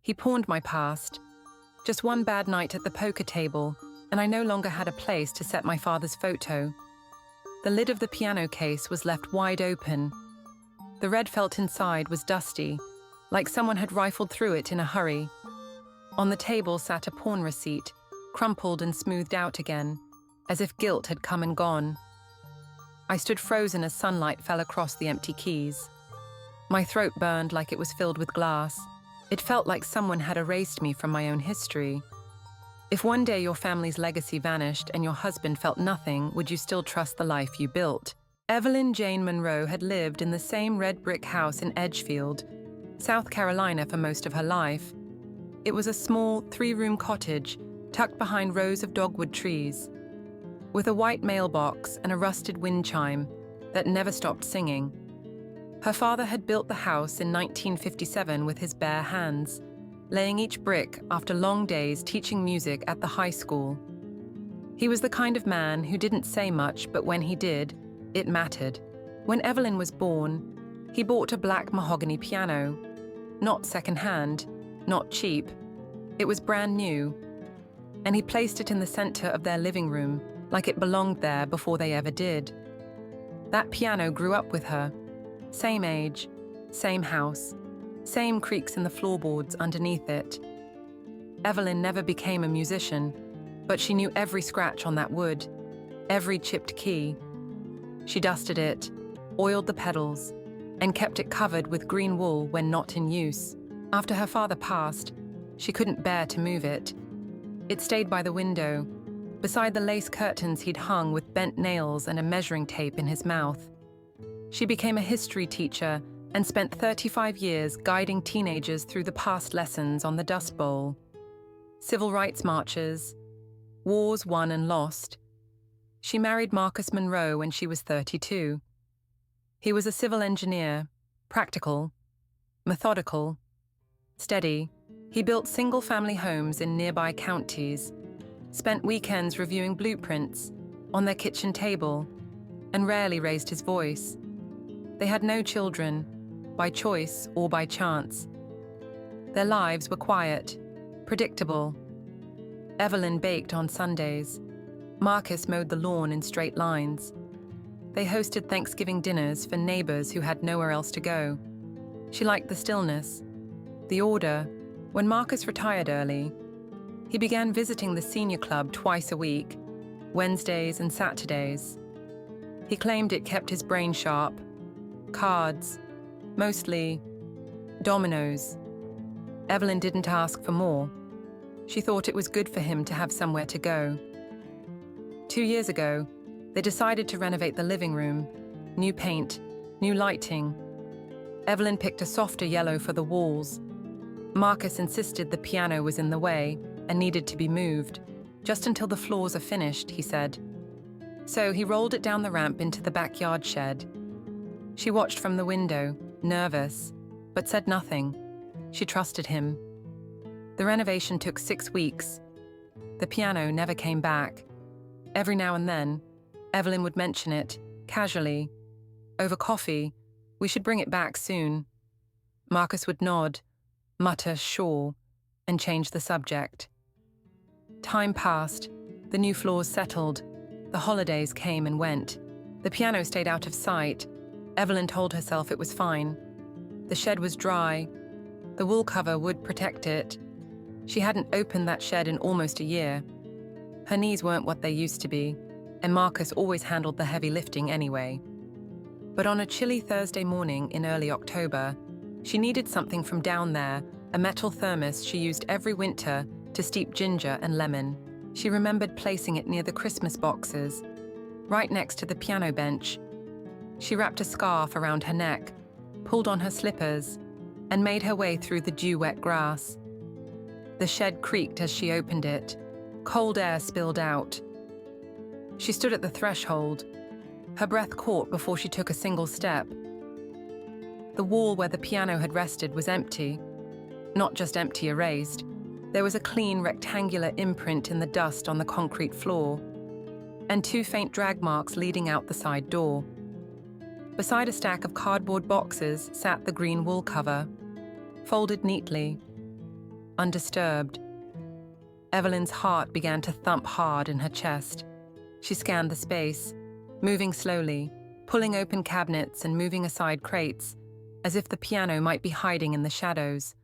He pawned my past. Just one bad night at the poker table, and I no longer had a place to set my father's photo. The lid of the piano case was left wide open. The red felt inside was dusty, like someone had rifled through it in a hurry. On the table sat a pawn receipt, crumpled and smoothed out again, as if guilt had come and gone. I stood frozen as sunlight fell across the empty keys. My throat burned like it was filled with glass. It felt like someone had erased me from my own history. If one day your family's legacy vanished and your husband felt nothing, would you still trust the life you built? Evelyn Jane Monroe had lived in the same red brick house in Edgefield, South Carolina, for most of her life. It was a small, 3-room cottage tucked behind rows of dogwood trees, with a white mailbox and a rusted wind chime that never stopped singing. Her father had built the house in 1957 with his bare hands, laying each brick after long days teaching music at the high school. He was the kind of man who didn't say much, but when he did, it mattered. When Evelyn was born, he bought a black mahogany piano. Not second-hand, not cheap. It was brand new, and he placed it in the center of their living room, like it belonged there before they ever did. That piano grew up with her. Same age, same house, same creaks in the floorboards underneath it. Evelyn never became a musician, but she knew every scratch on that wood, every chipped key. She dusted it, oiled the pedals, and kept it covered with green wool when not in use. After her father passed, she couldn't bear to move it. It stayed by the window, beside the lace curtains he'd hung with bent nails and a measuring tape in his mouth. She became a history teacher and spent 35 years guiding teenagers through the past lessons on the Dust Bowl. Civil rights marches, wars won and lost. She married Marcus Monroe when she was 32. He was a civil engineer, practical, methodical, steady. He built single-family homes in nearby counties, spent weekends reviewing blueprints on their kitchen table, and rarely raised his voice. They had no children, by choice or by chance. Their lives were quiet, predictable. Evelyn baked on Sundays. Marcus mowed the lawn in straight lines. They hosted Thanksgiving dinners for neighbors who had nowhere else to go. She liked the stillness, the order. When Marcus retired early, he began visiting the senior club twice a week, Wednesdays and Saturdays. He claimed it kept his brain sharp. Cards, mostly dominoes. Evelyn didn't ask for more. She thought it was good for him to have somewhere to go. 2 years ago, they decided to renovate the living room. New paint, new lighting. Evelyn picked a softer yellow for the walls. Marcus insisted the piano was in the way and needed to be moved, just until the floors are finished, he said. So he rolled it down the ramp into the backyard shed. She watched from the window, nervous, but said nothing. She trusted him. The renovation took 6 weeks. The piano never came back. Every now and then, Evelyn would mention it, casually. Over coffee, we should bring it back soon. Marcus would nod, mutter sure, and change the subject. Time passed, the new floors settled, the holidays came and went. The piano stayed out of sight. Evelyn told herself it was fine. The shed was dry. The wool cover would protect it. She hadn't opened that shed in almost a year. Her knees weren't what they used to be, and Marcus always handled the heavy lifting anyway. But on a chilly Thursday morning in early October, she needed something from down there, a metal thermos she used every winter to steep ginger and lemon. She remembered placing it near the Christmas boxes, right next to the piano bench. She wrapped a scarf around her neck, pulled on her slippers, and made her way through the dew-wet grass. The shed creaked as she opened it. Cold air spilled out. She stood at the threshold. Her breath caught before she took a single step. The wall where the piano had rested was empty. Not just empty, erased. There was a clean, rectangular imprint in the dust on the concrete floor, and 2 faint drag marks leading out the side door. Beside a stack of cardboard boxes sat the green wool cover, folded neatly. undisturbed. Evelyn's heart began to thump hard in her chest. She scanned the space, moving slowly, pulling open cabinets and moving aside crates, as if the piano might be hiding in the shadows.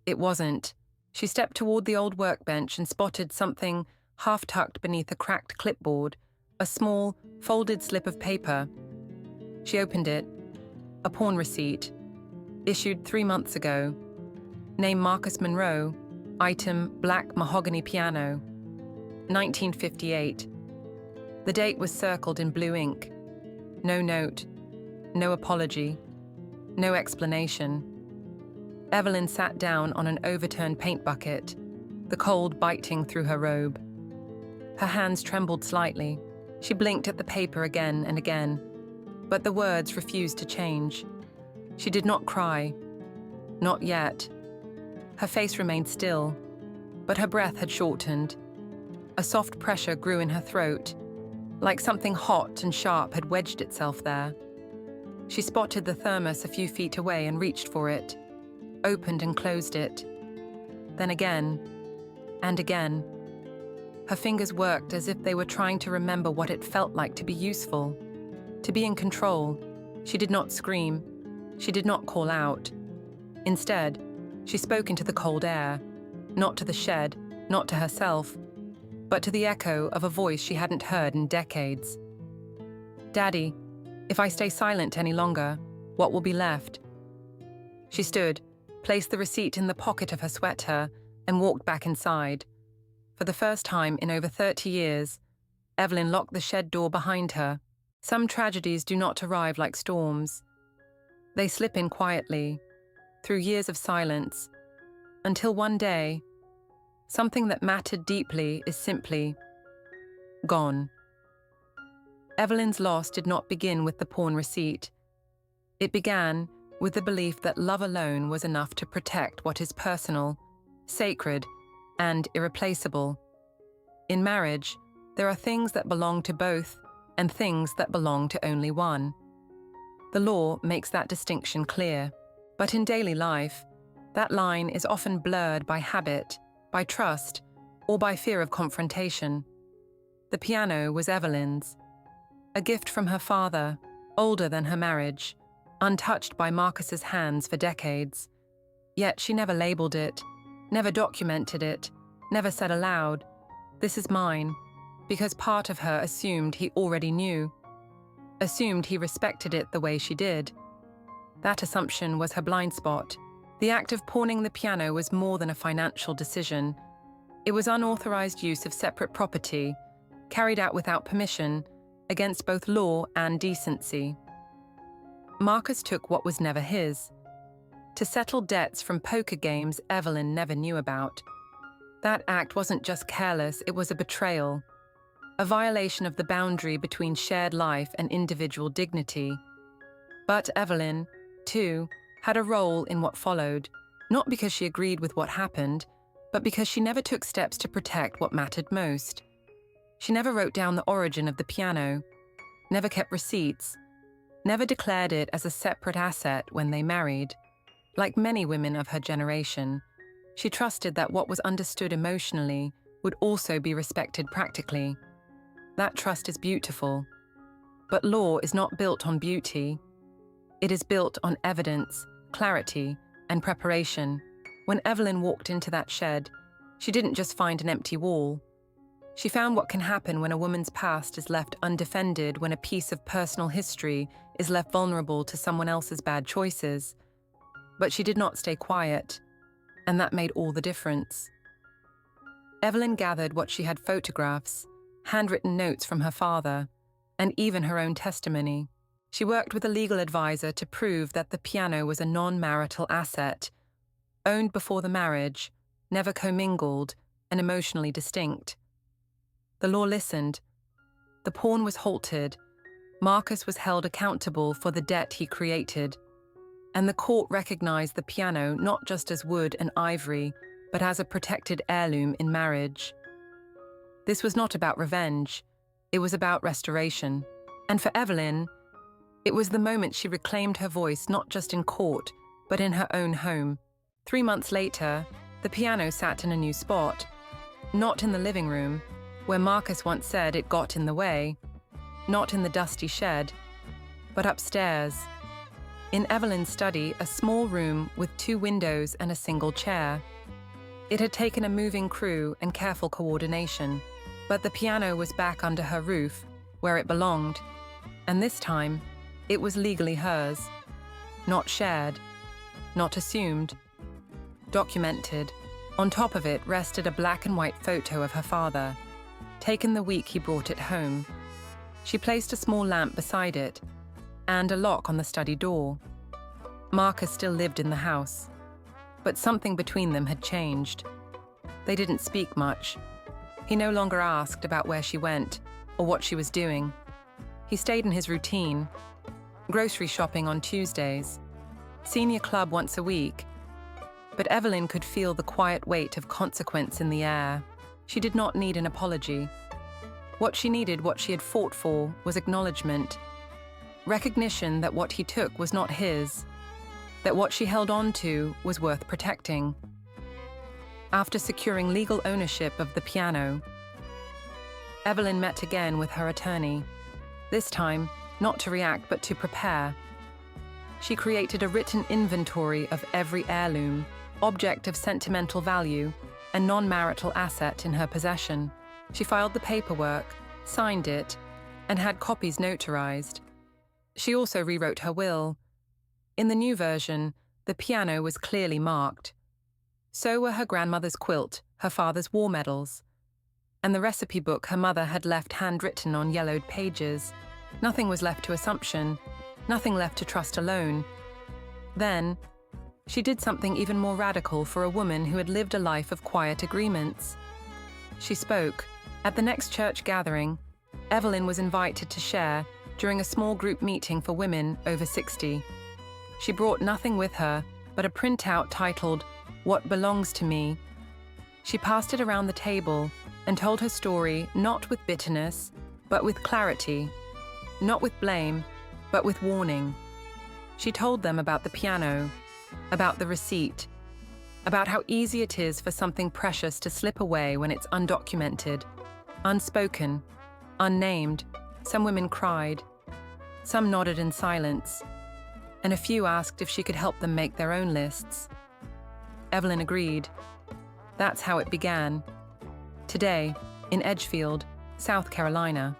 It wasn't. She stepped toward the old workbench and spotted something half-tucked beneath a cracked clipboard, a small, folded slip of paper. She opened it. A pawn receipt, issued 3 months ago. Name Marcus Monroe, item black mahogany piano, 1958. The date was circled in blue ink. No note, no apology, no explanation. Evelyn sat down on an overturned paint bucket, the cold biting through her robe. Her hands trembled slightly. She blinked at the paper again and again, but the words refused to change. She did not cry. Not yet. Her face remained still, but her breath had shortened. A soft pressure grew in her throat, like something hot and sharp had wedged itself there. She spotted the thermos a few feet away and reached for it, opened and closed it. Then again, and again. Her fingers worked as if they were trying to remember what it felt like to be useful, to be in control. She did not scream. She did not call out. Instead, she spoke into the cold air, not to the shed, not to herself, but to the echo of a voice she hadn't heard in decades. "Daddy, if I stay silent any longer, what will be left?" She stood, placed the receipt in the pocket of her sweater, and walked back inside. For the first time in over 30 years, Evelyn locked the shed door behind her. Some tragedies do not arrive like storms. They slip in quietly, through years of silence, until one day, something that mattered deeply is simply gone. Evelyn's loss did not begin with the pawn receipt. It began with the belief that love alone was enough to protect what is personal, sacred, and irreplaceable. In marriage, there are things that belong to both and things that belong to only one. The law makes that distinction clear, but in daily life, that line is often blurred by habit, by trust, or by fear of confrontation. The piano was Evelyn's, a gift from her father, older than her marriage, untouched by Marcus's hands for decades. Yet she never labeled it, never documented it, never said aloud, "This is mine," because part of her assumed he already knew, assumed he respected it the way she did. That assumption was her blind spot. The act of pawning the piano was more than a financial decision. It was unauthorized use of separate property, carried out without permission, against both law and decency. Marcus took what was never his, to settle debts from poker games Evelyn never knew about. That act wasn't just careless, it was a betrayal, a violation of the boundary between shared life and individual dignity. But Evelyn, too, had a role in what followed, not because she agreed with what happened, but because she never took steps to protect what mattered most. She never wrote down the origin of the piano, never kept receipts, never declared it as a separate asset when they married. Like many women of her generation, she trusted that what was understood emotionally would also be respected practically. That trust is beautiful. But law is not built on beauty. It is built on evidence, clarity, and preparation. When Evelyn walked into that shed, she didn't just find an empty wall. She found what can happen when a woman's past is left undefended, when a piece of personal history is left vulnerable to someone else's bad choices. But she did not stay quiet, and that made all the difference. Evelyn gathered what she had: photographs, handwritten notes from her father, and even her own testimony. She worked with a legal advisor to prove that the piano was a non-marital asset, owned before the marriage, never commingled, and emotionally distinct. The law listened. The pawn was halted. Marcus was held accountable for the debt he created. And the court recognized the piano not just as wood and ivory, but as a protected heirloom in marriage. This was not about revenge. It was about restoration. And for Evelyn, it was the moment she reclaimed her voice not just in court, but in her own home. 3 months later, The piano sat in a new spot, not in the living room, where Marcus once said it got in the way, not in the dusty shed, but upstairs, in Evelyn's study, a small room with 2 windows and a single chair. It had taken a moving crew and careful coordination, but the piano was back under her roof, where it belonged, and this time, it was legally hers, not shared, not assumed, documented. On top of it rested a black and white photo of her father, taken the week he brought it home. She placed a small lamp beside it, and a lock on the study door. Marcus still lived in the house, but something between them had changed. They didn't speak much. He no longer asked about where she went or what she was doing. He stayed in his routine, grocery shopping on Tuesdays, senior club once a week. But Evelyn could feel the quiet weight of consequence in the air. She did not need an apology. What she needed, what she had fought for, was acknowledgement. Recognition that what he took was not his, that what she held on to was worth protecting. After securing legal ownership of the piano, Evelyn met again with her attorney. This time, not to react, but to prepare. She created a written inventory of every heirloom, object of sentimental value, and non-marital asset in her possession. She filed the paperwork, signed it, and had copies notarized. She also rewrote her will. In the new version, the piano was clearly marked. So were her grandmother's quilt, her father's war medals, and the recipe book her mother had left handwritten on yellowed pages. Nothing was left to assumption, nothing left to trust alone. Then, she did something even more radical for a woman who had lived a life of quiet agreements. She spoke. At the next church gathering, Evelyn was invited to share during a small group meeting for women over 60. She brought nothing with her but a printout titled, "What Belongs to Me." She passed it around the table and told her story not with bitterness, but with clarity, not with blame, but with warning. She told them about the piano, about the receipt, about how easy it is for something precious to slip away when it's undocumented, unspoken, unnamed. Some women cried, some nodded in silence, and a few asked if she could help them make their own lists. Evelyn agreed. That's how it began. Today, in Edgefield, South Carolina,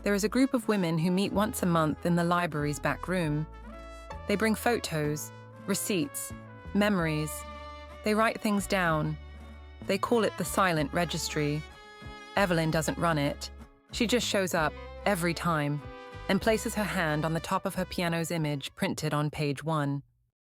there is a group of women who meet once a month in the library's back room. They bring photos, receipts, memories. They write things down. They call it the silent registry. Evelyn doesn't run it. She just shows up every time and places her hand on the top of her piano's image printed on page 1.